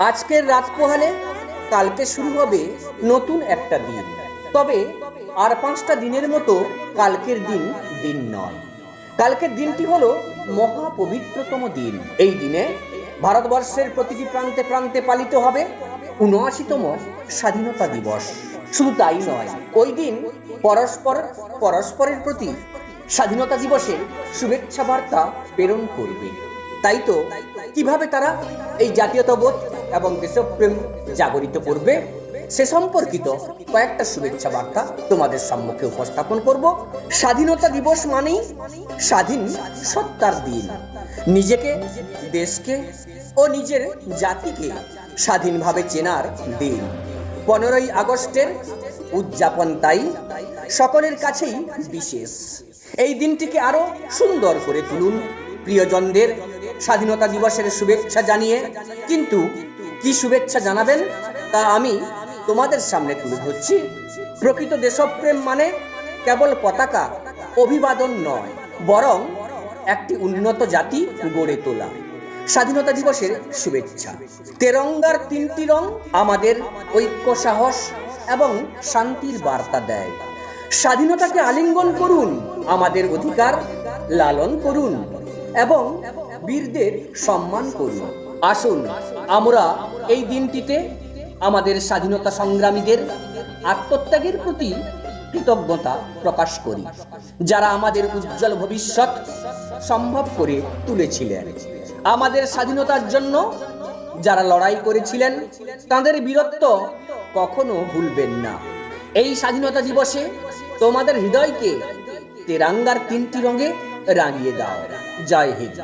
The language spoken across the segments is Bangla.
আজকের রাত পোহালে কালকে শুরু হবে নতুন একটা দিন। তবে আর 5টা দিনের মতো কালকের দিন দিন নয়। কালকের দিনটি হলো মহাপবিত্রতম দিন। এই দিনে ভারতবর্ষের প্রতিটি প্রান্তে প্রান্তে পালিত হবে ৭৯তম স্বাধীনতা দিবস। শুধু তাই নয়, ওই দিন পরস্পরের প্রতি স্বাধীনতা দিবসের শুভেচ্ছা বার্তা প্রেরণ করবে। তাই তো কিভাবে তারা এই জাতীয়তাবোধ এবং দেশপ্রেম জাগরিত করবে সে সম্পর্কিত কয়েকটা শুভেচ্ছা বার্তা তোমাদের সম্মুখে উপস্থাপন করব। স্বাধীনতা দিবস মানেই স্বাধীন সত্তার দিন। নিজেকে, দেশকে ও নিজের জাতিকে স্বাধীনভাবে চেনার দিন। 15ই আগস্টের উদযাপন তাই সকলের কাছেই বিশেষ। এই দিনটিকে আরো সুন্দর করে তুলুন প্রিয়জনদের স্বাধীনতা দিবসের শুভেচ্ছা জানিয়ে। কিন্তু কি শুভেচ্ছা জানাবেন তা আমি তোমাদের সামনে তুলে ধরছি। প্রকৃত দেশপ্রেম মানে কেবল পতাকা অভিবাদন নয়, বরং একটি উন্নত জাতি গড়ে তোলা। স্বাধীনতা দিবসের শুভেচ্ছা। তেরঙ্গার 3টি রং আমাদের ঐক্য, সাহস এবং শান্তির বার্তা দেয়। স্বাধীনতাকে আলিঙ্গন করুন, আমাদের অধিকার লালন করুন এবং বীরদের সম্মান করুন। আসুন আমরা এই দিনটিতে আমাদের স্বাধীনতা সংগ্রামীদের আত্মত্যাগের প্রতি কৃতজ্ঞতা প্রকাশ করি, যারা আমাদের উজ্জ্বল ভবিষ্যৎ সম্ভব করে তুলেছিলেন। আমাদের স্বাধীনতার জন্য যারা লড়াই করেছিলেন তাদের বীরত্ব কখনো ভুলবেন না। এই স্বাধীনতা দিবসে তোমাদের হৃদয়কে তেরঙ্গার 3টি রঙে রাঙিয়ে দাও। জয় হিন্দ।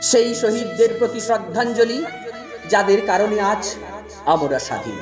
সেই শহীদদের প্রতি শ্রদ্ধাঞ্জলি যাদের কারণে আজ আমরা স্বাধীন।